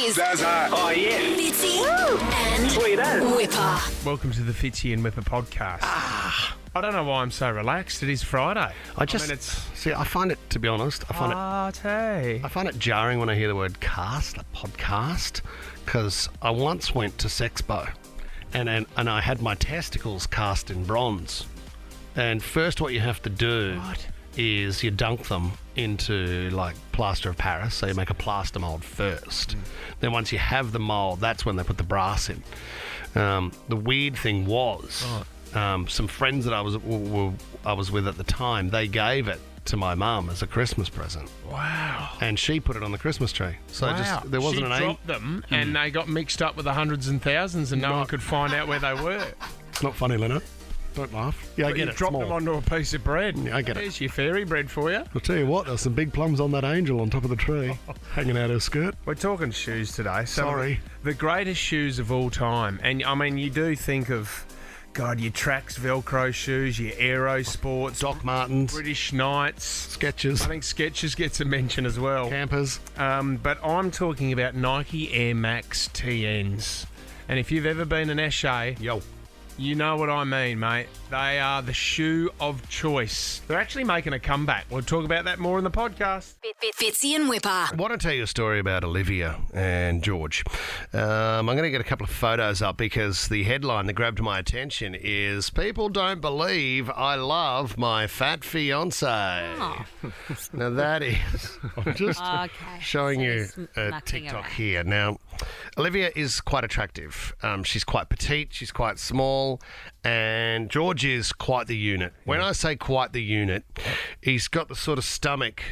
Eshays. Zaza. Oh, yeah. Fitzy and Sweet as. Wippa. Welcome to the Fitzy and Wippa podcast. I don't know why I'm so relaxed. It is Friday. I find it, to be honest, I find it jarring when I hear the word cast, a podcast, because I once went to Sexpo and I had my testicles cast in bronze. And first what you have to do is you dunk them into like plaster of Paris, so you make a plaster mould first. Then once you have the mould, that's when they put the brass in. The weird thing was, some friends that I was with at the time, they gave it to my mum as a Christmas present. Wow. And she put it on the Christmas tree. So there wasn't she an dropped them and they got mixed up with the hundreds and thousands and no one could find out where they were. It's not funny, Leonard. Don't laugh. Yeah, I get you it. dropped them onto a piece of bread. Yeah, I get it. There's your fairy bread for you. I'll tell you what, there's some big plums on that angel on top of the tree, hanging out her skirt. We're talking shoes today. Sorry. The greatest shoes of all time. And, I mean, you do think of, God, your Trax Velcro shoes, your Aero Sports, Doc Martens, British Knights. Skechers. I think Skechers gets a mention as well. Campers. But I'm talking about Nike Air Max TNs. And if you've ever been an Eshay, you know what I mean, mate. They are the shoe of choice. They're actually making a comeback. We'll talk about that more in the podcast. Fitzy and Wippa. I want to tell you a story about Olivia and George. I'm going to get a couple of photos up because the headline that grabbed my attention is "People don't believe I love my fat fiance." Now that is, I'm just showing you a TikTok here. Now, Olivia is quite attractive. She's quite petite. She's quite small. And George is quite the unit. When I say quite the unit, he's got the sort of stomach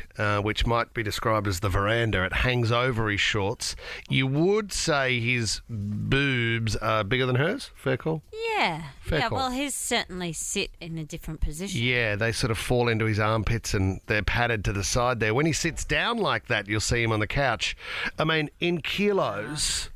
which might be described as the veranda. It hangs over his shorts. You would say his boobs are bigger than hers. Fair call? Yeah. Fair call. Well, his certainly sit in a different position. Yeah, they sort of fall into his armpits and they're padded to the side there. When he sits down like that, you'll see him on the couch. I mean, in kilos,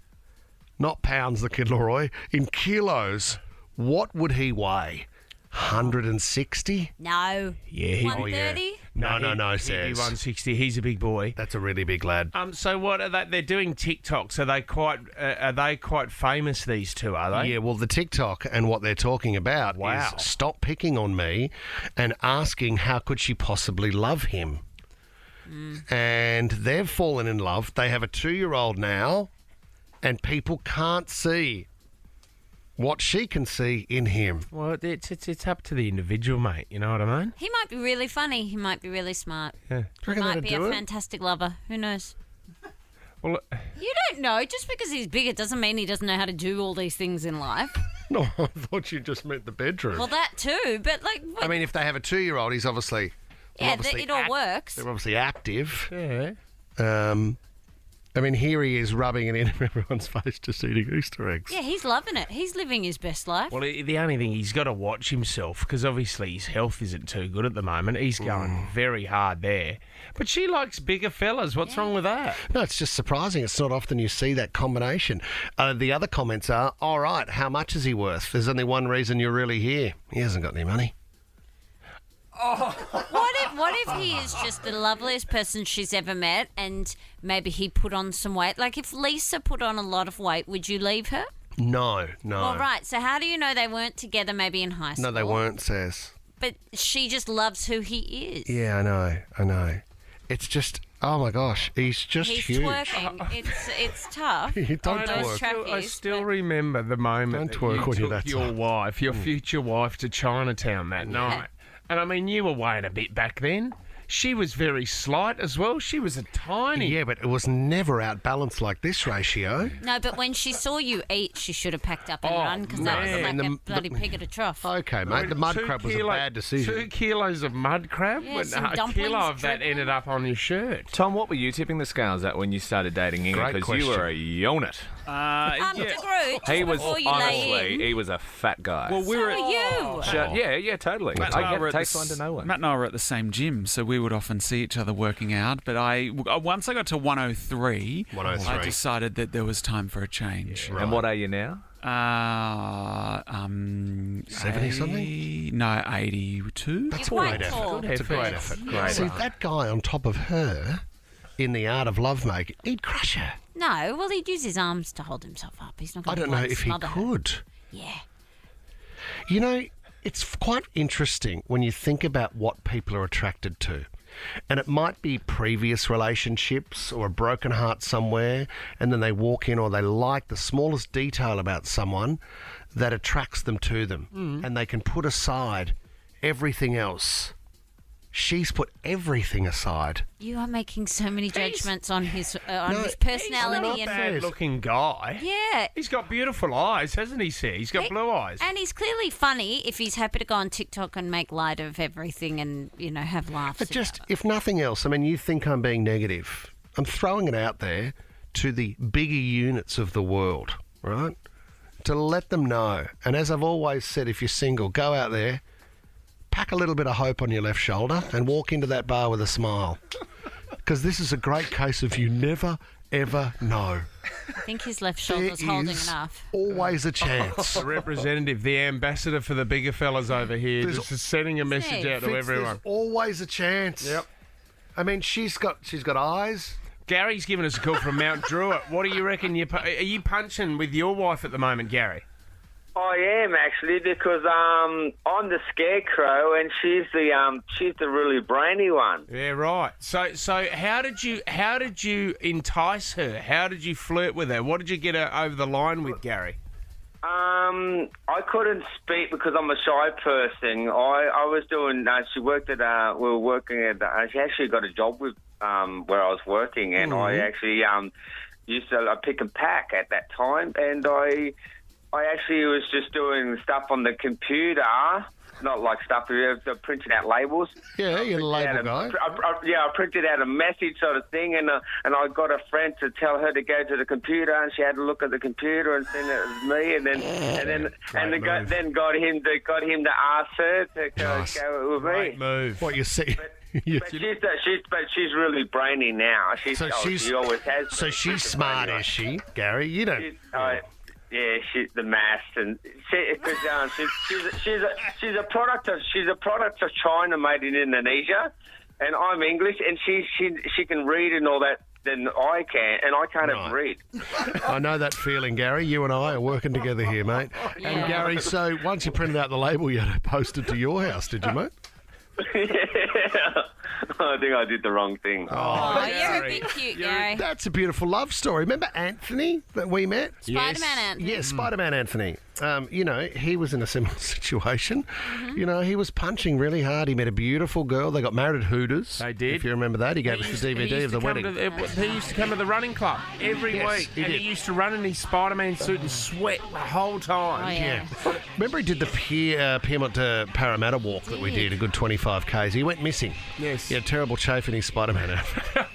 not pounds, the kid Leroy, in kilos, what would he weigh? 160? No. Yeah. 130? No, He'd says. be 160. He's a big boy. That's a really big lad. So what are they? They're doing TikToks. Are they quite famous? These two, are they? Yeah, well, the TikTok and what they're talking about is stop picking on me and asking how could she possibly love him. And they've fallen in love. They have a 2-year-old now, and people can't see what she can see in him. Well, it's up to the individual, mate. You know what I mean? He might be really funny. He might be really smart. Yeah. He might be a fantastic lover. Who knows? Well, You don't know. Just because he's bigger doesn't mean he doesn't know how to do all these things in life. No, I thought you just meant the bedroom. Well, that too. But like, I mean, if they have a 2-year-old, he's obviously... it all works. They're obviously active. yeah. I mean, here he is rubbing it in everyone's face, just eating Easter eggs. Yeah, he's loving it. He's living his best life. Well, the only thing, he's got to watch himself because obviously his health isn't too good at the moment. He's going very hard there. But she likes bigger fellas. What's wrong with that? No, it's just surprising. It's not often you see that combination. The other comments are, all right, how much is he worth? There's only one reason you're really here. He hasn't got any money. What if he is just the loveliest person she's ever met and maybe he put on some weight? Like if Lisa put on a lot of weight, would you leave her? No. Well, right. So how do you know they weren't together maybe in high school? No, they weren't, says. But she just loves who he is. Yeah, I know. It's just, oh my gosh, he's just He's huge. twerking. It's tough. You don't on those twerk. I trackies, still but- remember the moment Don't that you twerk when you're took that your tough. wife, your future wife, to Chinatown that night. And I mean, you were weighing a bit back then. She was very slight as well. She was a tiny. Yeah, but it was never outbalanced like this ratio. No, but when she saw you eat, she should have packed up and run because that was man. like The- a bloody pig at a trough. Okay, mate, the mud crab was a bad decision. 2 kilos of mud crab? Yeah, But some a dumplings kilo of that dribbling. ended up on your shirt. Tom, what were you tipping the scales at when you started dating Inga? Great Because you were a unit. DeGroot, He was before you lay honestly, in. he was a fat guy. Well, we So were are you. Yeah, totally. Matt and I I were get at takes the one to know one. Matt and I were at the same gym, so we would often see each other working out. But once I got to 103, 103. I decided that there was time for a change. And what are you now? 70 something? No, 82. That's a You're great quite tall. effort. That's a great effort. Great See, effort. that guy on top of her in the art of lovemaking, he'd crush her. No, well, he'd use his arms to hold himself up. He's not I going to don't know if he could. Yeah. You know, it's quite interesting when you think about what people are attracted to. And it might be previous relationships or a broken heart somewhere, and then they walk in or they like the smallest detail about someone that attracts them to them. And they can put aside everything else. She's put everything aside. You are making so many judgments on his He's personality. not He's a and bad-looking guy. Yeah. He's got beautiful eyes, hasn't he, Sir? He's got blue eyes. And he's clearly funny if he's happy to go on TikTok and make light of everything and, have laughs. But just, if nothing else, I mean, you think I'm being negative. I'm throwing it out there to the bigger units of the world, right? To let them know. And as I've always said, if you're single, go out there, pack a little bit of hope on your left shoulder and walk into that bar with a smile. Because this is a great case of you never, ever know. I think his left shoulder's holding enough. Always a chance. The representative, the ambassador for the bigger fellas over here, just sending a message out to Fitz, everyone. There's always a chance. Yep. I mean, she's got eyes. Gary's given us a call from Mount Druitt. What do you reckon? Are you punching with your wife at the moment, Gary? I am actually, because I'm the scarecrow and she's the really brainy one. Yeah, right. So how did you entice her? How did you flirt with her? What did you get her over the line with, Gary? I couldn't speak because I'm a shy person. I was doing. She worked at. We were working at. She actually got a job with where I was working, and I actually used to pick and pack at that time, and I actually was just doing stuff on the computer, not like stuff printing out labels. Yeah, you're the label guy. I printed out a message sort of thing, and I got a friend to tell her to go to the computer, and she had to look at the computer and send it as me, and then got him to ask her to go with me. Great move. What you see? But she's really brainy now. She always has. So she's smart, is she, Gary? You know. Yeah, she's the maths, and she's a product of China, made in Indonesia, and I'm English, and she can read and all that than I can, and I can't even read. I know that feeling, Gary. You and I are working together here, mate. Yeah. And Gary, so once you printed out the label, you had it posted to your house, did you, mate? I think I did the wrong thing. Oh, you're a bit cute, Gary. That's a beautiful love story. Remember Anthony that we met? Spider-Man Anthony. Yes, Spider-Man Anthony. He was in a similar situation. Mm-hmm. He was punching really hard. He met a beautiful girl. They got married at Hooters. They did. If you remember that. He gave us the DVD of the wedding. He used to come to the running club every week, and he used to run in his Spider-Man suit and sweat the whole time. Oh, yeah. Remember he did the Piermont to Parramatta walk that we did, a good 25 Ks. He went missing. Yes. He had terrible chafe in his Spider-Man outfit.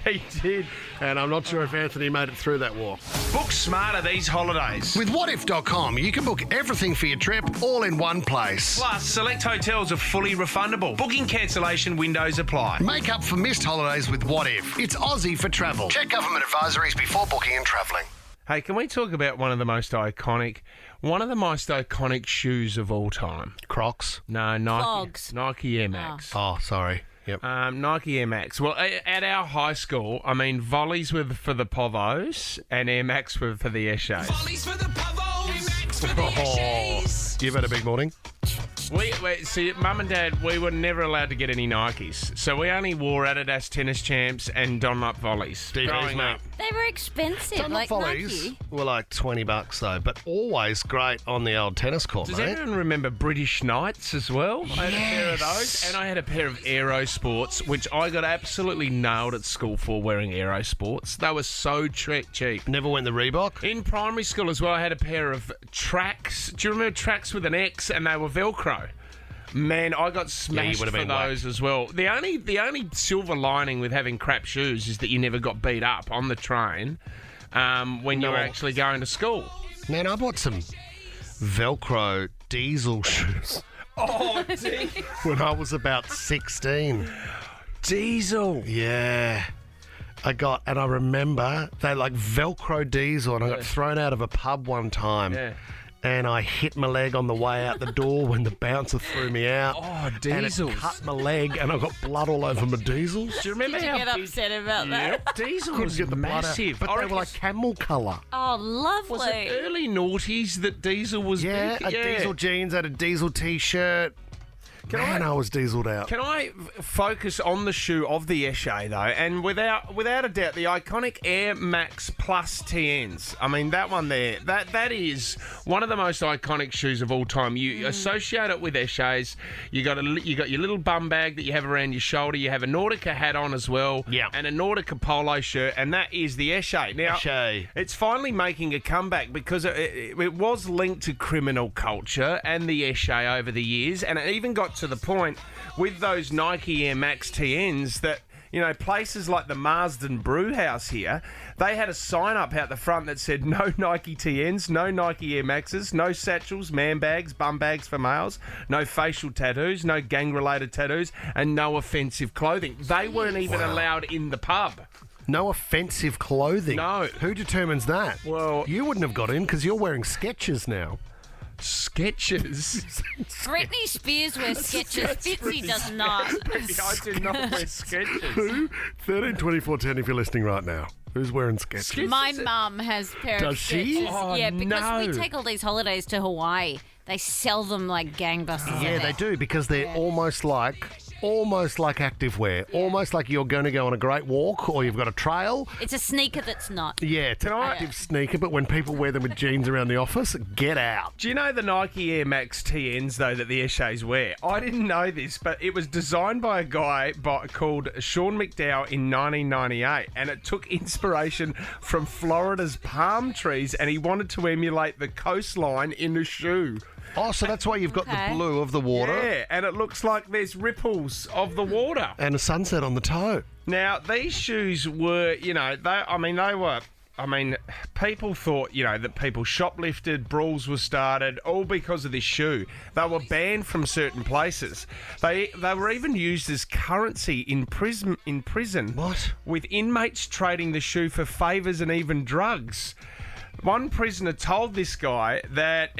He did. And I'm not sure if Anthony made it through that walk. Book smarter these holidays. With whatif.com, you can book everything for your trip all in one place. Plus, select hotels are fully refundable. Booking cancellation windows apply. Make up for missed holidays with What If. It's Aussie for travel. Check government advisories before booking and travelling. Hey, can we talk about one of the most iconic shoes of all time? Crocs. No, Nike. Clogs. Nike Air Max. Oh, sorry. Yep. Nike Air Max. Well, at our high school, volleys were for the povos and Air Max were for the eshays. Volleys for the Pavo, Max for the eshays. You've had a big morning. See, Mum and Dad, we were never allowed to get any Nikes, so we only wore Adidas Tennis Champs and Dunlop volleys. Growing up. They were expensive, Dunlop like volleys Nike. were like $20 though, but always great on the old tennis court, Does mate. everyone remember British Knights as well? I had a pair of those, and I had a pair of Aero Sports, which I got absolutely nailed at school for wearing Aero Sports. They were so cheap. Never went the Reebok. In primary school as well, I had a pair of Tracks. Do you remember Tracks with an X? And they were Velcro. Man, I got smashed would have for been those as well. The only silver lining with having crap shoes is that you never got beat up on the train when you were actually going to school. Man, I bought some Velcro diesel shoes Oh, when I was about 16. Diesel. Yeah. I remember they like Velcro diesel, and I got thrown out of a pub one time. Yeah. and I hit my leg on the way out the door when the bouncer threw me out. Oh, And diesels. it cut my leg, and I got blood all over my diesels. Do you remember Did you how get big- upset about that? Diesel Couldn't was get the blood out, massive. but I they reckon- were like camel colour. Oh, lovely. Was it early noughties that Diesel was Yeah, big? a diesel jeans, had a diesel T-shirt. Man, I was dieseled out. Can I focus on the shoe of the Eshay, though? And without a doubt, the iconic Air Max Plus TNs. I mean, that one there, that is one of the most iconic shoes of all time. You associate it with Eshays. You got your little bum bag that you have around your shoulder. You have a Nautica hat on as well. Yeah. And a Nautica polo shirt, and that is the Eshay. Now, Eshay. it's finally making a comeback because it was linked to criminal culture and the Eshay over the years, and it even got to the point with those Nike Air Max TNs that, you know, places like the Marsden Brew House here, they had a sign up out the front that said no Nike TNs, no Nike Air Maxes, no satchels, man bags, bum bags for males, no facial tattoos, no gang-related tattoos, and no offensive clothing. They weren't even allowed in the pub. No offensive clothing. No. Who determines that? Well- you wouldn't have got in because you're wearing Skechers now. Skechers? Britney Spears wears Skechers. Fitzy does not. I do not wear Skechers. Who? 13, 24, 10 if you're listening right now. Who's wearing Skechers? My mum has a pair of Does she? Skechers. Oh, yeah, because no. we take all these holidays to Hawaii. They sell them like gangbusters. Yeah, they do because they're almost like activewear. Almost like you're going to go on a great walk or you've got a trail. It's a sneaker that's not. Yeah, it's an active sneaker, but when people wear them with jeans around the office, get out. Do you know the Nike Air Max TNs, though, that the Eshays wear? I didn't know this, but it was designed by a guy called Sean McDowell in 1998, and it took inspiration from Florida's palm trees, and he wanted to emulate the coastline in the shoe. Oh, so that's why you've got Okay. the blue of the water Yeah, and it looks like there's ripples of the water. and a sunset on the toe. Now, these shoes were, you know, people thought, you know, that people shoplifted, brawls were started, all because of this shoe. They were banned from certain places. They were even used as currency in prison. What? With inmates trading the shoe for favours and even drugs. One prisoner told this guy that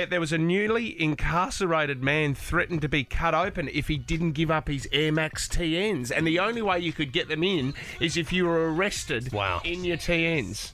there was a newly incarcerated man threatened to be cut open if he didn't give up his Air Max TNs. And the only way you could get them in is if you were arrested in your TNs.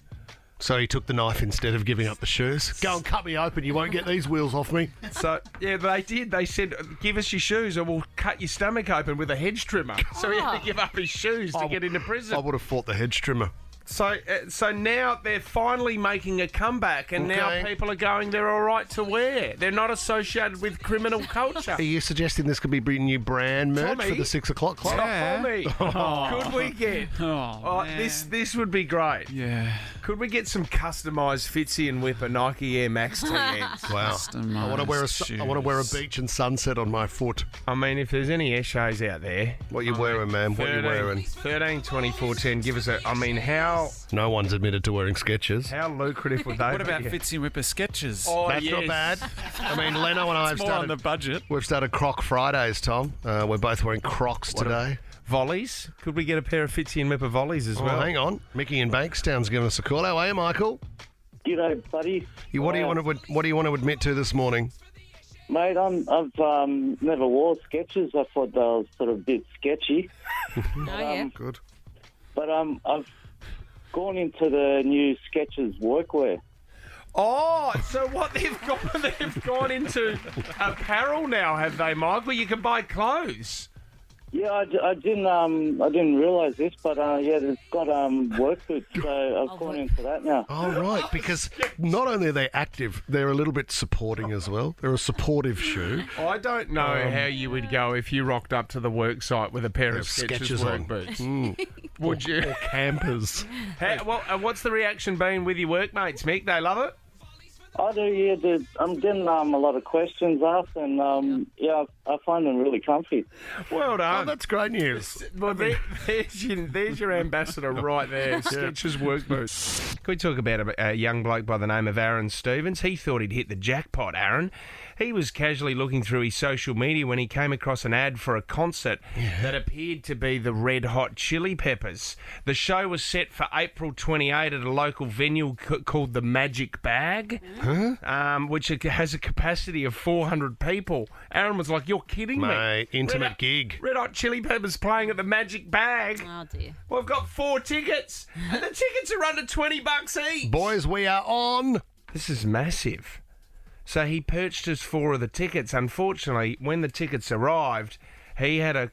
So he took the knife instead of giving up the shoes. Go and cut me open. You won't get these wheels off me. So, yeah, they did. They said, give us your shoes or we'll cut your stomach open with a hedge trimmer. So he had to give up his shoes to get into prison. I would have fought the hedge trimmer. So now they're finally making a comeback, and now people are going, they're all right to wear. They're not associated with criminal culture. Are you suggesting this could be new brand merch Tommy? for the 6 o'clock club? Tommy, could we get... Oh, this would be great. Yeah. Could we get some customised Fitzy and Wippa Nike Air Max TNs? Wow. I want to wear a beach and sunset on my foot. I mean, if there's any Eshays out there... What you wearing, man? What you wearing? 13, 24, 10, give us a... I mean, how No one's admitted to wearing Skechers. lucrative would they What be? about Fitzy and Wippa Skechers? Oh, That's not bad. I mean, Leno and I have More on the started. budget. We've started Croc Fridays, Tom. We're both wearing Crocs today. Volleys? Could we get a pair of Fitzy and Wippa volleys as well? Oh, hang on. Mickey in Bankstown's giving us a call. How are you, Michael? G'day, buddy. What do you want to admit to this morning? Mate, I've never wore Skechers. I thought they were sort of a bit sketchy. Good. But I've gone into the new Skechers workwear. Oh, so what they've gone into apparel now, have they, Michael? You can buy clothes. Yeah, I didn't realise this, but yeah, they've got work boots, so I've gone into that now. Oh, right, because not only are they active, they're a little bit supporting as well. They're a supportive shoe. I don't know how you would go if you rocked up to the work site with a pair of Skechers work on. boots. Would you? Or campers. What's the reaction been with your workmates, Mick? They love it? I do, yeah. I'm getting a lot of questions asked, and yeah, I find them really comfy. Well Oh, done. that's great news. Well, there's your ambassador right there, Skechers work boots. Can we talk about a young bloke by the name of Aaron Stevens? He thought he'd hit the jackpot, Aaron. He was casually looking through his social media when he came across an ad for a concert that appeared to be the Red Hot Chili Peppers. The show was set for April 28 at a local venue called the Magic Bag, which has a capacity of 400 people. Aaron was like, "You're kidding me. Mate, intimate gig. Red Hot Chili Peppers playing at the Magic Bag. Oh, dear. We've got 4 tickets, and the tickets are under $20 each. Boys, we are on. This is massive." So he purchased 4 of the tickets. Unfortunately, when the tickets arrived, he had a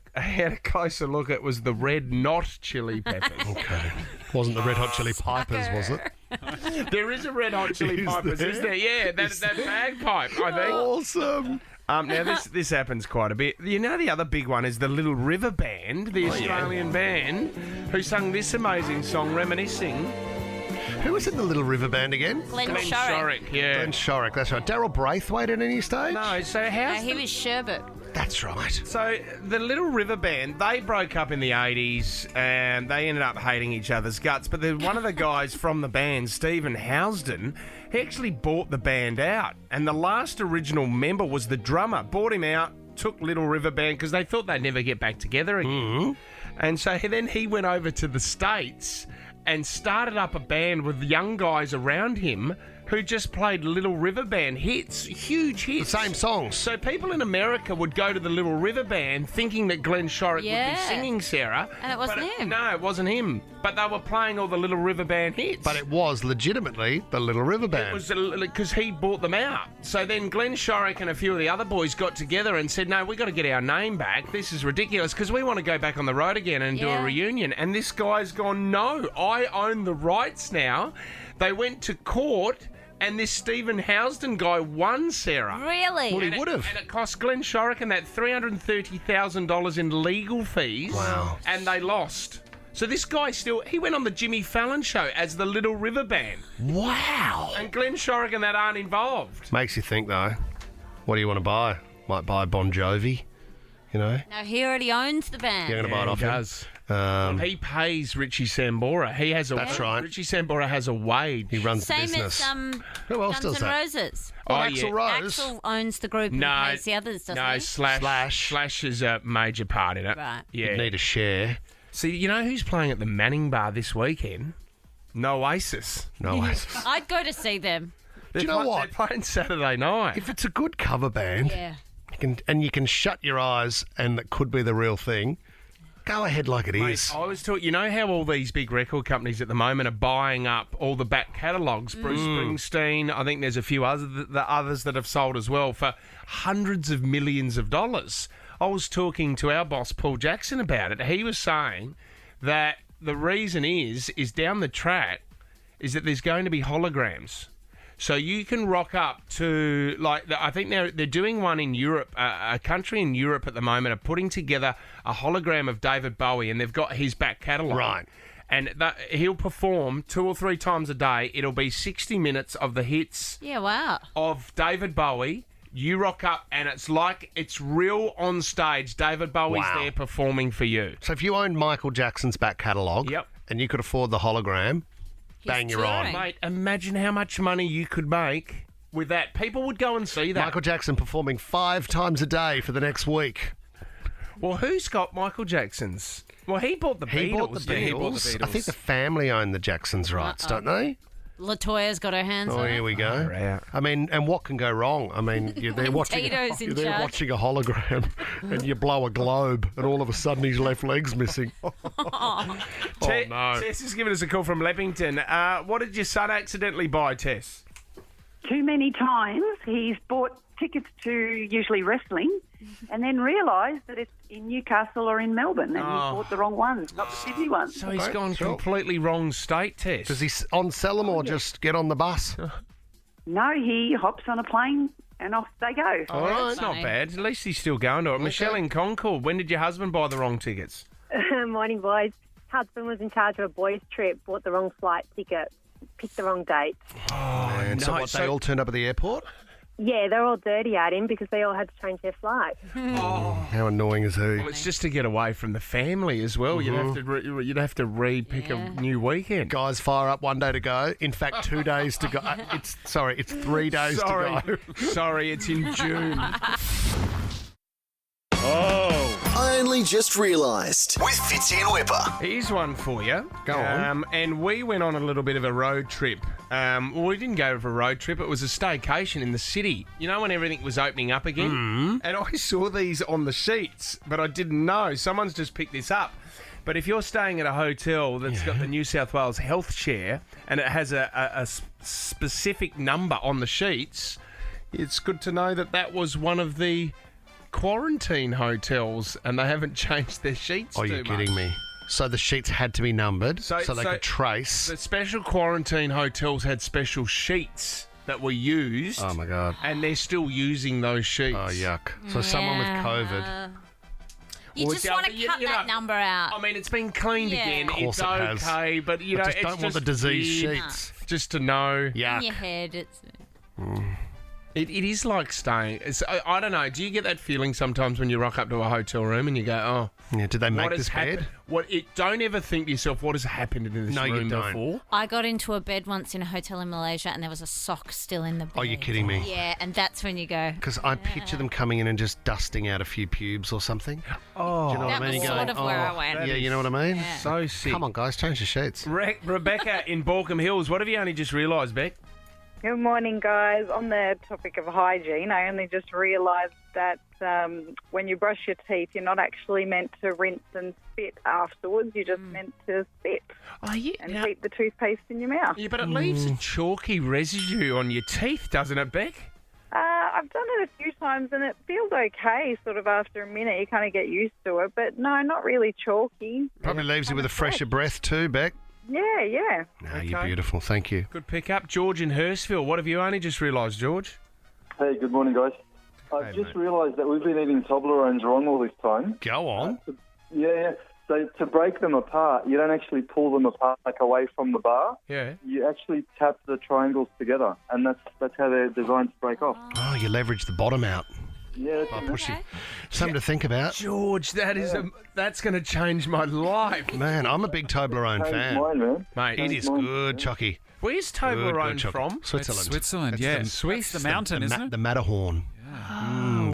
closer look. It was the Red Not Chili Peppers. Okay. Wasn't the Red Hot Chili Pipers, was it? There is a Red Hot Chili Peppers, isn't there? Yeah, that bagpipe, I think. Awesome. Now, this happens quite a bit. You know, the other big one is the Little River Band, the Australian band, who sung this amazing song, Reminiscing. Who was in the Little River Band again? Glenn Shorrock. Yeah. Glenn Shorrock, that's right. Daryl Braithwaite at any stage? No, so No, how's he was Sherbet. That's right. So the Little River Band, they broke up in the 80s and they ended up hating each other's guts. But one of the guys from the band, Stephen Housden, he actually bought the band out. And the last original member was the drummer. Bought him out, took Little River Band because they thought they'd never get back together again. Mm-hmm. And so then he went over to the States and started up a band with young guys around him who just played Little River Band hits, huge hits. The same songs. So people in America would go to the Little River Band thinking that Glenn Shorrock would be singing, Sarah. And it wasn't him. No, it wasn't him. But they were playing all the Little River Band hits. But it was legitimately the Little River Band. It was because he bought them out. So then Glenn Shorrock and a few of the other boys got together and said, no, we've got to get our name back. This is ridiculous because we want to go back on the road again and do a reunion. And this guy's gone, no, I own the rights now. They went to court. And this Stephen Housden guy won, Sarah. Really? Well, he would have. And it cost Glenn Shorrock and that $330,000 in legal fees. Wow. And they lost. So this guy he went on the Jimmy Fallon show as the Little River Band. Wow. And Glenn Shorrock and that aren't involved. Makes you think, though, what do you want to buy? Might buy Bon Jovi, you know? No, he already owns the band. You're going to buy it off he him? does. He pays Richie Sambora. He has a. That's right. Richie Sambora has a wage. He runs Same the business. as Who else Guns does N' that? Roses. Axl Rose. Axl owns the group and pays the others, doesn't he? Slash is a major part in it. Right. Yeah. You'd need a share. See, you know who's playing at the Manning Bar this weekend? No Oasis. No way. I'd go to see them. Do you know what? They're playing Saturday night. If it's a good cover band, Yeah. you can shut your eyes and it could be the real thing, go ahead like it is. I was talking. You know how all these big record companies at the moment are buying up all the back catalogues? Bruce Springsteen. I think there's a few others that have sold as well for hundreds of millions of dollars. I was talking to our boss Paul Jackson about it. He was saying that the reason is down the track is that there's going to be holograms. So you can rock up to, I think they're doing one in Europe. A country in Europe at the moment are putting together a hologram of David Bowie, and they've got his back catalogue. Right. And he'll perform 2 or 3 times a day. It'll be 60 minutes of the hits Yeah, wow. of David Bowie. You rock up, and it's like it's real on stage. David Bowie's Wow. there performing for you. So if you owned Michael Jackson's back catalogue and you could afford the hologram, bang, you're on. Mate, imagine how much money you could make with that. People would go and see that. Michael Jackson performing 5 times a day for the next week. Well, who's got Michael Jackson's? Well, he bought the Beatles. He bought the didn't he? Beatles. I think the family own the Jacksons' rights, don't they? Latoya's got her hands Oh, on here it. we go. I mean, and what can go wrong? I mean, you're there watching Tito's in you're there charge. watching a hologram and you blow a globe and all of a sudden his left leg's missing. Oh, no. Tess is giving us a call from Leppington. What did your son accidentally buy, Tess? Too many times he's bought tickets to usually wrestling and then realised that it's in Newcastle or in Melbourne and he bought the wrong ones, not the Sydney ones. So he's gone completely wrong state, Tess. Does he on-sell them or just get on the bus? No, he hops on a plane and off they go. Oh, that's not bad. At least he's still going to it. Michelle in Concord, when did your husband buy the wrong tickets? Morning, boys. Husband was in charge of a boys' trip, bought the wrong flight ticket, picked the wrong date. And so what, they all turned up at the airport? Yeah, they're all dirty at him because they all had to change their flight. How annoying is he? Well, it's just to get away from the family as well. You'd have to re-pick a new weekend. Guys, fire up 1 day to go. In fact, 2 days to go. It's 3 days to go. Sorry, it's in June. I only just realised. With Fitzy and Wippa. Here's one for you. Go on. And we went on a little bit of a road trip. Well, we didn't go for a road trip. It was a staycation in the city. You know when everything was opening up again? Mm. And I saw these on the sheets, but I didn't know. Someone's just picked this up. But if you're staying at a hotel that's got the New South Wales Health Share and it has a specific number on the sheets, it's good to know that that was one of the quarantine hotels and they haven't changed their sheets Oh, too you're much. kidding me. So the sheets had to be numbered so they could trace. The special quarantine hotels had special sheets that were used. Oh, my God. And they're still using those sheets. Oh, yuck. So someone with COVID. You Well, just yeah, want but to you cut that know, number out. I mean, it's been cleaned again. Of course It's it has. okay, but you I know, just it's don't want the diseased weird sheets. Just to know. In Yuck. your head, it's... It is like staying. I don't know. Do you get that feeling sometimes when you rock up to a hotel room and you go, oh, Yeah, did they make what has this bed? happened? Don't ever think to yourself, what has happened in this No, you room don't. before? I got into a bed once in a hotel in Malaysia and there was a sock still in the bed. Oh, you're kidding me. Yeah, and that's when you go... Because I picture them coming in and just dusting out a few pubes or something. Oh, Do you know That what I mean? was You're sort going, of where I went. Yeah, you know what I mean? so sick. Come on, guys, change the sheets. Rebecca in Balcombe Hills, what have you only just realised, Beck? Good morning, guys. On the topic of hygiene, I only just realised that when you brush your teeth, you're not actually meant to rinse and spit afterwards. You're just meant to spit and keep the toothpaste in your mouth. Yeah, but it leaves a chalky residue on your teeth, doesn't it, Beck? I've done it a few times and it feels okay sort of after a minute. You kind of get used to it, but no, not really chalky. Probably leaves you with a fresher breath too, Beck. Yeah. No, you're beautiful. Thank you. Good pick up. George in Hurstville, what have you only just realised, George? Hey, good morning, guys. I've just realised that we've been eating Toblerones wrong all this time. Go on. Yeah. So to break them apart, you don't actually pull them apart like away from the bar. Yeah. You actually tap the triangles together, and that's how they're designed to break off. Oh, you leverage the bottom out. Yeah. By pushing. Something to think about. George, that's going to change my life. Man, I'm a big Toblerone Changed fan. mine, man. Mate, it is good, Chucky. Where's Good, Toblerone good, Chucky. from? Switzerland. It's Switzerland, It's yeah. the Swiss. That's the mountain, isn't it? The Matterhorn.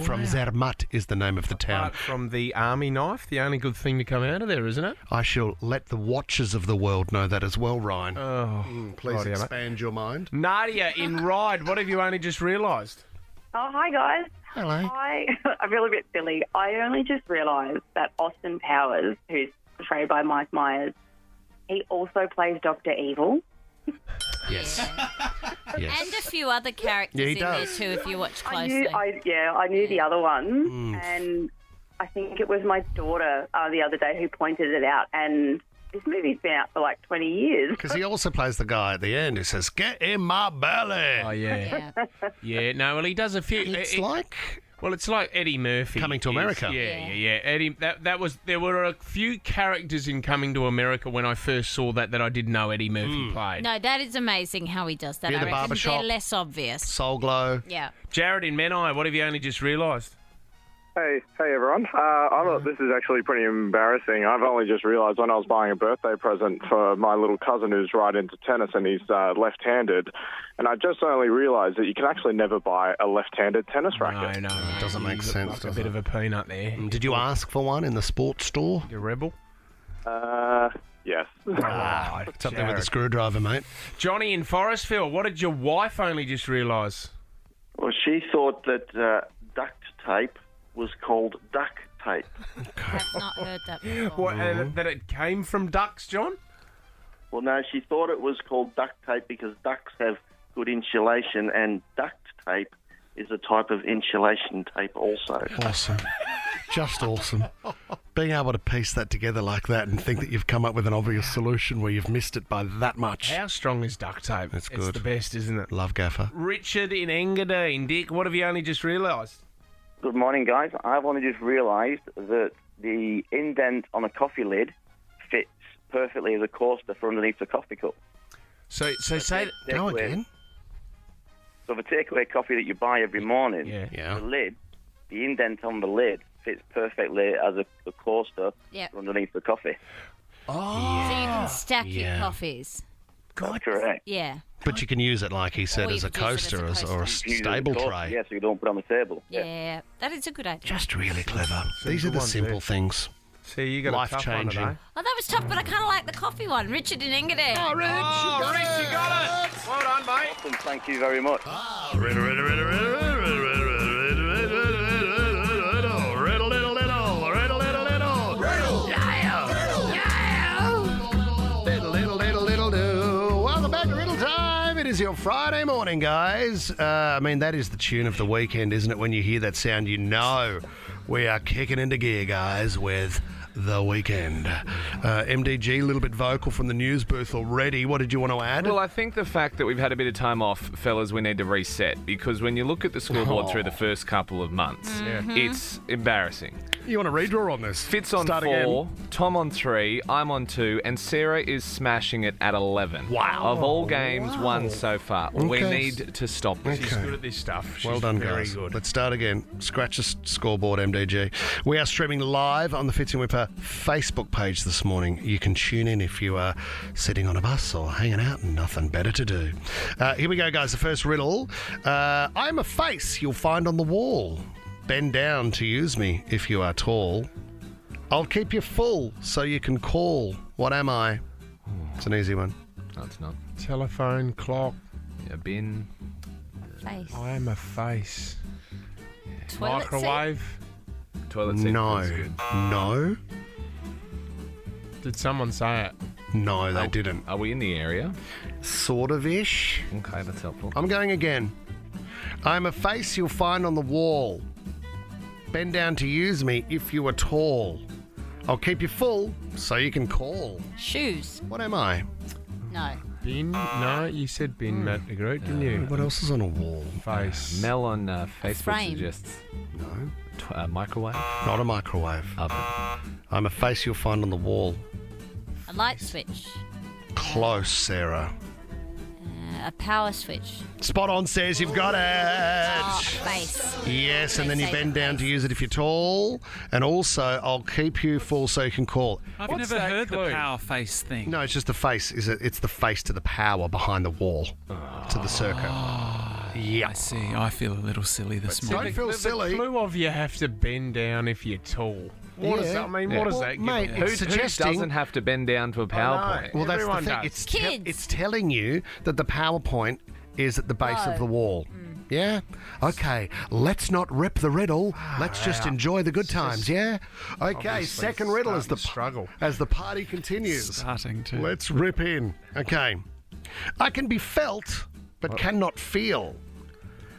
From Zermatt is the name of the town. Apart from the army knife, the only good thing to come out of there, isn't it? I shall let the watchers of the world know that as well, Ryan. Oh, Please rightio, mate. expand your mind. Nadia in Ryde, what have you only just realised? Oh, hi, guys. Hello. I feel a bit silly. I only just realised that Austin Powers, who's portrayed by Mike Myers, he also plays Dr. Evil. Yes. And a few other characters Yeah, he in does. there too, if you watch I closely. knew the other one, Mm. and I think it was my daughter the other day who pointed it out, and this movie's been out for like 20 years. Because he also plays the guy at the end who says, "Get in my belly." Oh, yeah. Yeah, no, well, he does a few... It's like... Well, it's like Eddie Murphy. Coming to America. Yeah. Eddie, that was... There were a few characters in Coming to America when I first saw that I didn't know Eddie Murphy played. No, that is amazing how he does that. Yeah, I the reckon barbershop. they're less obvious. Soul Glow. Yeah. Jared in Menai, what have you only just realised? Hey everyone. I thought this is actually pretty embarrassing. I've only just realised when I was buying a birthday present for my little cousin who's right into tennis and he's left-handed, and I just only realised that you can actually never buy a left-handed tennis racket. No, It doesn't make sense. Like a does bit it? of a peanut there. Did you ask for one in the sports store? You rebel? Yes. It's up there with the screwdriver, mate. Johnny in Forestville, what did your wife only just realise? Well, she thought that duct tape was called duck tape. I've not heard that before. What, that it came from ducks, John? Well, no, she thought it was called duct tape because ducks have good insulation, and duct tape is a type of insulation tape also. Awesome. Just awesome. Being able to piece that together like that and think that you've come up with an obvious solution where you've missed it by that much. How strong is duct tape? It's It's good. the best, isn't it? Love Gaffer. Richard in Engadine. Dick, what have you only just realised? Good morning, guys. I've only just realised that the indent on a coffee lid fits perfectly as a coaster for underneath the coffee cup. So say Go again. So the takeaway coffee that you buy every morning, Yeah. the lid, the indent on the lid fits perfectly as a coaster underneath the coffee. Oh. So you can stack your coffees. That's correct. Yeah. But you can use it, like he said, Or you as a could use it coaster as a or a coaster. stable Coaster, tray. Yeah, so you don't put it on the table. Yeah. That is a good idea. Just really clever. These are the ones, simple yeah. things. See, you got a tough one Life-changing. today. Oh, that was tough, but I kind of like the coffee one. Richard in Engadine. Oh, Rich, you got it. Well done, mate. Awesome, thank you very much. Welcome back to Riddle Time. It is your Friday morning, guys. I mean, that is the tune of the weekend, isn't it? When you hear that sound, you know we are kicking into gear, guys, with The Weekend. MDG, a little bit vocal from the news booth already. What did you want to add? Well, I think the fact that we've had a bit of time off, fellas, we need to reset, because when you look at the scoreboard through the first couple of months, it's embarrassing. You want to redraw on this? Fitz on Start 4, again. Tom on 3, I'm on 2, and Sarah is smashing it at 11. Wow. Of all games won so far. We Okay. need to stop this. She's good at this stuff. She's Well done, very guys. good. Let's start again. Scratch the scoreboard, MDG. We are streaming live on the Fitzy and Wippa Facebook page this morning. You can tune in if you are sitting on a bus or hanging out and nothing better to do. Here we go, guys. The first riddle. I'm a face you'll find on the wall. Bend down to use me if you are tall. I'll keep you full so you can call. What am I? It's an easy one. No, it's not. Telephone, clock. Yeah, bin. Face. I am a face. Toilet seat? Microwave. Toilet seat. No. That's good. No. Did someone say it? No, they didn't. Are we in the area? Sort of ish. Okay, that's helpful. I'm going again. I'm a face you'll find on the wall. Bend down to use me if you are tall. I'll keep you full so you can call. Shoes. What am I? No. Bin? No, you said bin, Matt DeGroot, didn't you? What else is on a wall? Face. Mel on Facebook frame. suggests No. microwave. Not a microwave. Oven. I'm a face you'll find on the wall. A light switch. Close, Sarah. A power switch. Spot on, says you've got Oh, it. face. Yes, and then you Say bend the down face. to use it if you're tall. And also, I'll keep you full so you can call. I've What's never that heard clue? the power face thing. No, it's just the face. It's the face to the power behind the wall, to the circuit. Yeah. I see. I feel a little silly this morning. Don't feel silly. The clue of you have to bend down if you're tall. What does that mean? What does that give mate, you? it's Who suggesting. doesn't have to bend down to a PowerPoint? Well, that's the Everyone thing. does. It's telling you that the PowerPoint is at the base of the wall. Yeah? Okay, let's not rip the riddle. Let's just enjoy the good times, yeah? Okay, Obviously second riddle as starting to struggle. as the party continues. Starting to. Let's rip in. Okay. I can be felt, but cannot feel.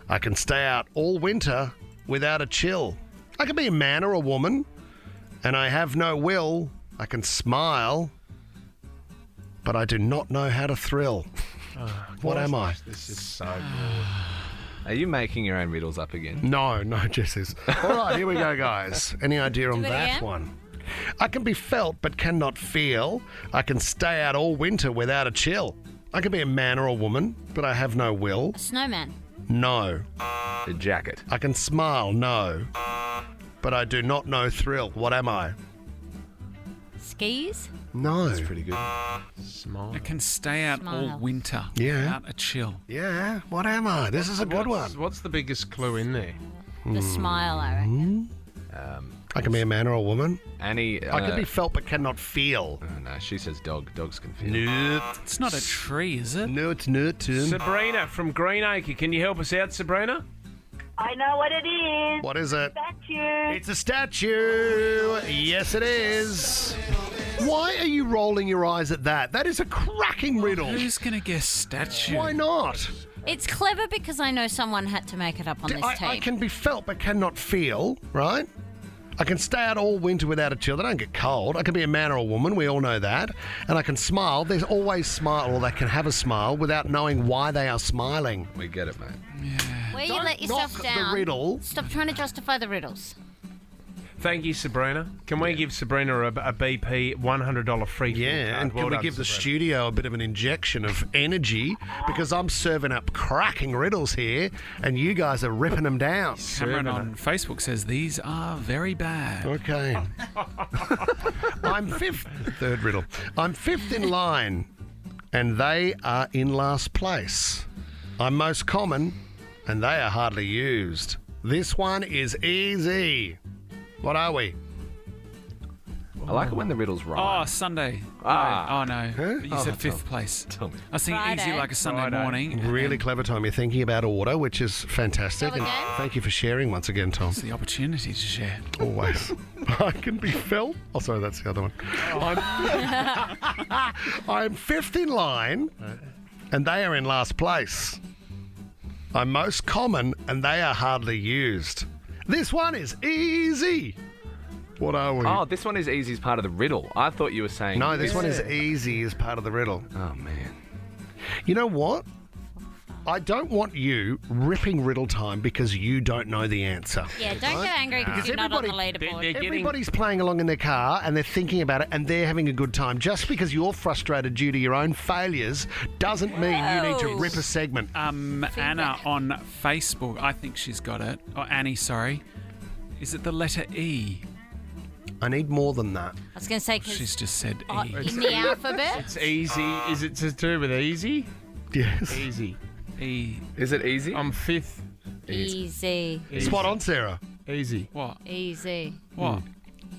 I can stay out all winter without a chill. I can be a man or a woman, and I have no will. I can smile, but I do not know how to thrill. What am I? This is so broad. Are you making your own riddles up again? No, Jesses. All right, here we go, guys. Any idea on Do it that again. one? I can be felt but cannot feel. I can stay out all winter without a chill. I can be a man or a woman, but I have no will. A snowman. No. A jacket. I can smile, no. But I do not know thrill. What am I? Skis. No. That's pretty good. Smile. I can stay out all Smile. winter Yeah. without a chill. Yeah, what am I? This is a good one. What's the biggest clue in there? The smile, I reckon. I can be a man or a woman. Annie. I can be felt but cannot feel. Oh, no, she says dog. Dogs can feel. Nope. It's not a tree, is it? No, it's not. Sabrina from Greenacre. Can you help us out, Sabrina? I know what it is. What is it? Statue. It's a statue. Yes, it is. Why are you rolling your eyes at that? That is a cracking riddle. Who's going to guess statue? Why not? It's clever because I know someone had to make it up on this tape. I can be felt but cannot feel, right? I can stay out all winter without a chill. They don't get cold. I can be a man or a woman. We all know that. And I can smile. There's always smile, or they can have a smile without knowing why they are smiling. We get it, mate. Where you Don't let yourself knock down. the riddle. Stop trying to justify the riddles. Thank you, Sabrina. Can we give Sabrina a BP $100 free? Yeah, and Well can we done, give the Sabrina. studio a bit of an injection of energy because I'm serving up cracking riddles here and you guys are ripping them down. Cameron on Facebook says these are very bad. Okay. I'm fifth. Third riddle. I'm fifth in line and they are in last place. I'm most common and they are hardly used. This one is easy. What are we? I like it when the riddles rhyme. Oh, Sunday. Ah. Oh, no. Huh? But you said fifth place. Tell me. I was thinking easy Friday. like a Sunday morning. and Really then clever, Tom. You're thinking about order, which is fantastic. Go And again? thank you for sharing once again, Tom. It's the opportunity to share. Always. I can be felt. Oh, sorry, that's the other one. I'm fifth in line, and they are in last place. I'm most common, and they are hardly used. This one is easy. What are we? Oh, this one is easy as part of the riddle. I thought you were saying... No, this one is easy as part of the riddle. Oh, man. You know what? I don't want you ripping Riddle Time because you don't know the answer. Yeah, don't get angry because you're not on the leaderboard. Everybody's playing along in their car and they're thinking about it and they're having a good time. Just because you're frustrated due to your own failures doesn't mean you need to rip a segment. Anna on Facebook, I think she's got it. Or Annie, sorry. Is it the letter E? I need more than that. I was going to say, because She's just said E. in the alphabet, It's easy. Is it to do with easy? Yes. Easy. E. Is it easy? I'm fifth. easy. Spot on, Sarah. Easy. What? Easy. What?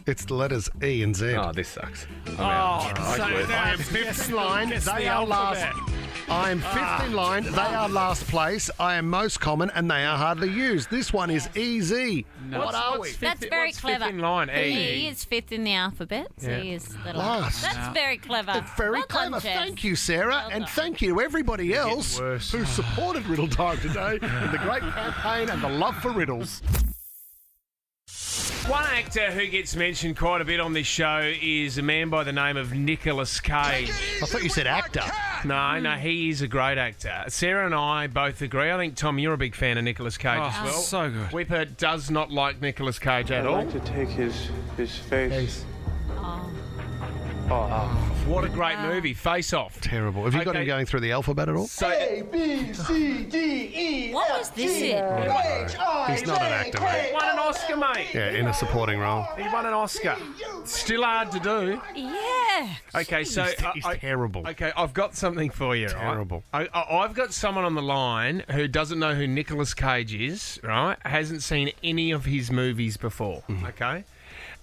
It's the letters E and Z. Oh, this sucks. I am fifth in line. They are last. I am fifth in line. They are last place. I am most common, and they are hardly used. This one is easy. What are we? That's very clever. Fifth in line? E is fifth in the alphabet. Yeah. C is the Last. That's very clever. It's very Well done, clever. Jess. Thank you, Sarah, and thank you to everybody else worse. who supported Riddle Time today with the great campaign and the love for riddles. One actor who gets mentioned quite a bit on this show is a man by the name of Nicolas Cage. I thought you said actor. No, he is a great actor. Sarah and I both agree. I think, Tom, you're a big fan of Nicolas Cage as well. So good. Wippa does not like Nicolas Cage at I'd all. like to take his face. What a great movie, Face Off. Terrible. Have you got Okay. him going through the alphabet at all? A, B, C, D, E, What was this in? He's not an actor, mate. He won an Oscar, mate. Yeah, in a supporting role. He won an Oscar. Still hard to do. Yeah. Okay, so He's terrible. Okay, I've got something for you. Terrible. Right? I've got someone on the line who doesn't know who Nicolas Cage is. Right? Hasn't seen any of his movies before. Okay.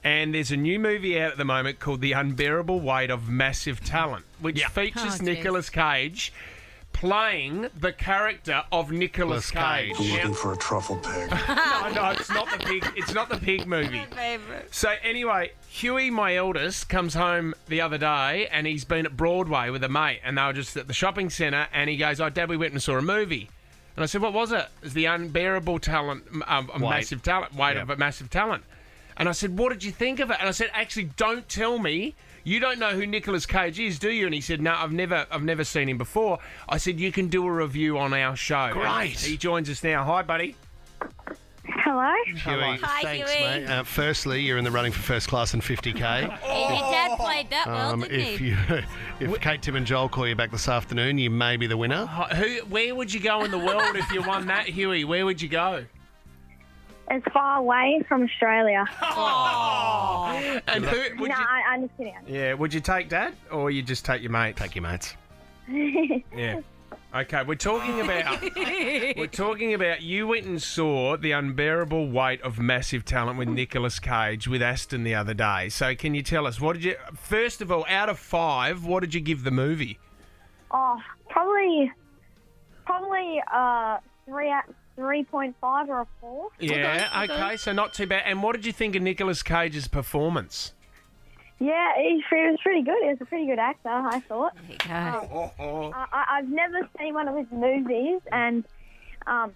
And there's a new movie out at the moment called The Unbearable Weight of Massive Talent, which features Oh, geez. Nicolas Cage playing the character of Nicolas Cage. Now- for a truffle pig. no, it's not the pig. It's not the pig movie. So anyway, Hewie, my eldest, comes home the other day and he's been at Broadway with a mate, and they were just at the shopping centre, and he goes, "Oh, Dad, we went and saw a movie." And I said, "What was it?" It's The Unbearable Talent, Massive Talent, Weight of a Massive Talent. And I said, "What did you think of it?" And I said, "Actually, don't tell me. You don't know who Nicolas Cage is, do you?" And he said, "No, I've never seen him before." I said, "You can do a review on our show." Great. He joins us now. Hi, buddy. Hello. Hewie, Hi, thanks, Hewie. mate. Firstly, you're in the running for first class and 50k. Your dad played that well, didn't he? If Kate, Tim and Joel call you back this afternoon, you may be the winner. Where would you go in the world if you won that, Hewie? Where would you go? As far away from Australia. And who would No, you? I'm just kidding. Yeah, would you take Dad or you just take your mate? Take your mates. Yeah. Okay, we're talking about you went and saw The Unbearable Weight of Massive Talent with Nicolas Cage with Aston the other day. So can you tell us, first of all, out of 5, what did you give the movie? Oh, probably 3.5 or a 4. Yeah, okay, so not too bad. And what did you think of Nicolas Cage's performance? Yeah, he was pretty good. He was a pretty good actor, I thought. There you go. I've never seen one of his movies, and to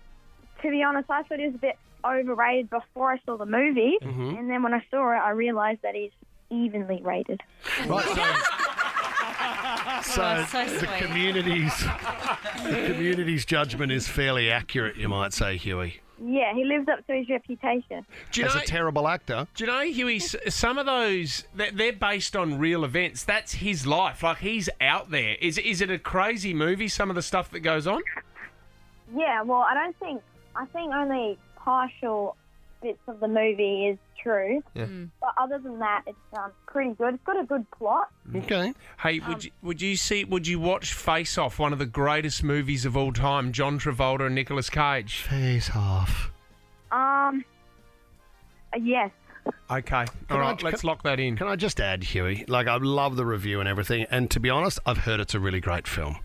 be honest, I thought he was a bit overrated before I saw the movie, and then when I saw it, I realised that he's evenly rated. Right, so so the sweet. community's judgment is fairly accurate, you might say, Hewie. Yeah, he lives up to his reputation. As a terrible actor. Do you know, Huey, some of those, they're based on real events. That's his life. Like, he's out there. Is it a crazy movie, some of the stuff that goes on? Yeah, well, I think only partial bits of the movie is true. Yeah. But other than that, it's pretty good. It's got a good plot. Okay. Hey, would you watch Face Off, one of the greatest movies of all time, John Travolta and Nicolas Cage? Face Off. Yes. Okay. All right, let's lock that in. Can I just add, Huey? Like, I love the review and everything, and to be honest, I've heard it's a really great film.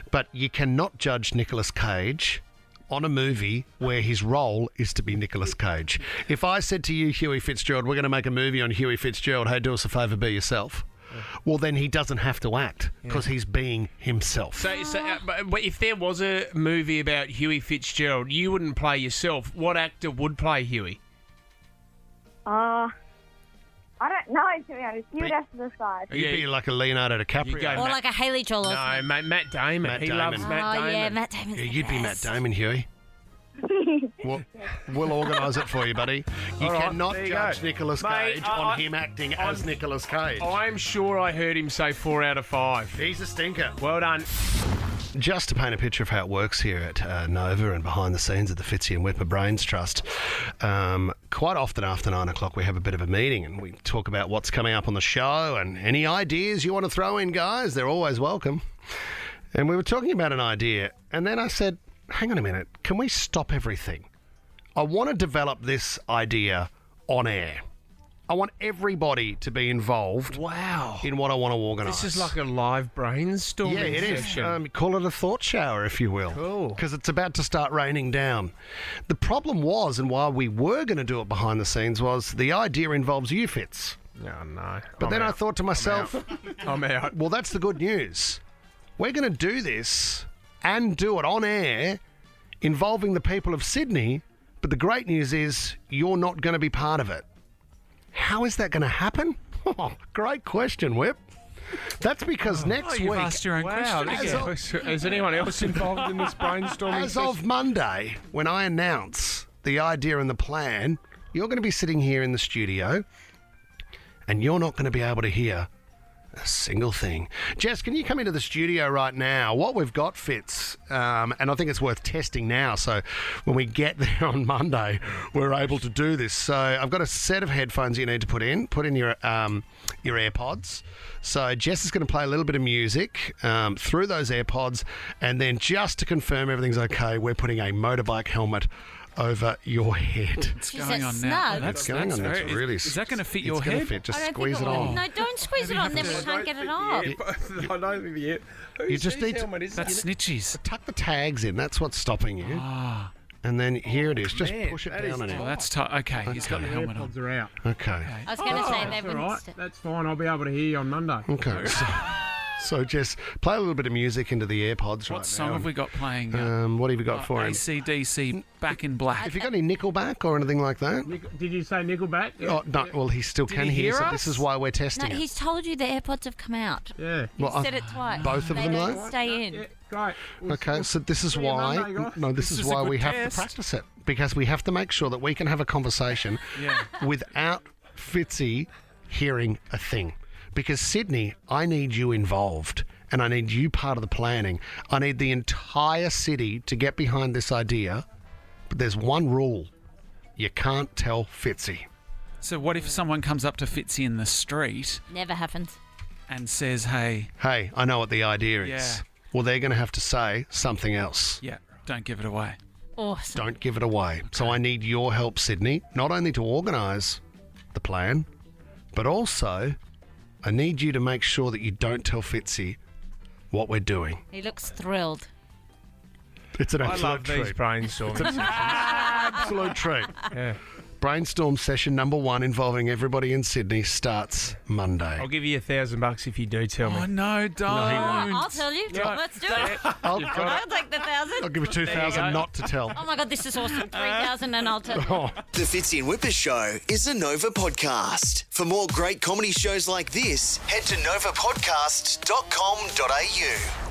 But you cannot judge Nicolas Cage on a movie where his role is to be Nicolas Cage. If I said to you, Hewie Fitzgerald, we're going to make a movie on Hewie Fitzgerald, hey, do us a favour, be yourself. Well, then he doesn't have to act because he's being himself. So but if there was a movie about Hewie Fitzgerald, you wouldn't play yourself. What actor would play Hewie? I don't know, to be honest. You would have to decide. You'd be like a Leonardo DiCaprio. Or like a Haley Joel No, Osment. Matt Damon. He loves Matt Damon. Oh, yeah, Matt Damon's the You'd be Matt best. Damon, Huey. We'll organise it for you, buddy. You All right, cannot there you judge go. Nicolas Mate, Cage on him acting as Nicolas Cage. I'm sure I heard him say 4 out of 5. He's a stinker. Well done. Just to paint a picture of how it works here at Nova and behind the scenes at the Fitzy and Wippa Brains Trust, quite often after 9 o'clock we have a bit of a meeting and we talk about what's coming up on the show and any ideas you want to throw in, guys, they're always welcome. And we were talking about an idea and then I said, hang on a minute, can we stop everything? I want to develop this idea on air. I want everybody to be involved in what I want to organise. This is like a live brainstorming Yeah, it is. session. Call it a thought shower, if you will. Cool. Because it's about to start raining down. The problem was, and why we were going to do it behind the scenes, was the idea involves you, Fitz. Oh, no. But then I thought to myself, I'm out. well, that's the good news. We're going to do this and do it on air involving the people of Sydney, but the great news is you're not going to be part of it. How is that going to happen? Oh, great question, Whip. That's because next you've week... asked your own question. Is anyone else involved in this brainstorming As of Monday, when I announce the idea and the plan, you're going to be sitting here in the studio and you're not going to be able to hear a single thing. Jess, can you come into the studio right now? What we've got, Fitz, and I think it's worth testing now, so when we get there on Monday, we're able to do this. So I've got a set of headphones you need to put in your AirPods. So Jess is going to play a little bit of music through those AirPods, and then just to confirm everything's okay, we're putting a motorbike helmet over your head. What's going on now? That's going on. That's really. Is that going to fit your it's gonna head? fit. Just I don't squeeze think it on. No, don't squeeze it on, then we can't get it off. I don't think the You just need to That's snitchies. tuck the tags in. That's what's stopping you. And then here it is. Just push it down and Oh, in. that's tight. Okay, he's got the helmet on. are out. Okay. I was going to say they That's all wouldn't. right. That's fine. I'll be able to hear you on Monday. Okay. So Jess, play a little bit of music into the AirPods right now. What song have we got playing? What have you got for him? AC/DC, Back in Black. Have you got any Nickelback or anything like that? Did you say Nickelback? Oh, no, well, he still can he hear, hear so us? this is why we're No, testing it. he's told you the AirPods have come out. Yeah. He Well, said it twice. both of they them, don't though? stay in. Yeah, great. Okay, so this is see you why. Monday, guys. No, this This is is a why good we have test. to practice it because we have to make sure that we can have a conversation without Fitzy hearing a thing. Because Sydney, I need you involved, and I need you part of the planning. I need the entire city to get behind this idea. But there's one rule: you can't tell Fitzy. So what if someone comes up to Fitzy in the street Never happens. and says, "Hey, Hey, I know what the idea is." Yeah. Well, they're going to have to say something else. yeah, don't give it away." Awesome. Don't give it away. So I need your help, Sydney, not only to organise the plan, but also I need you to make sure that you don't tell Fitzy what we're doing. He looks thrilled. It's an I absolute love these treat. brainstorming sessions. Absolute treat. Yeah. Brainstorm session number 1 involving everybody in Sydney starts Monday. I'll give you $1,000 if you do tell me. Oh no, don't! I'll tell you. Yeah. Let's do it. I'll take the 1,000. give you 2,000 not to tell. Oh my God, this is awesome. 3,000 and I'll tell you. The Fitzy and Wippa Show is a Nova podcast. For more great comedy shows like this, head to novapodcast.com.au.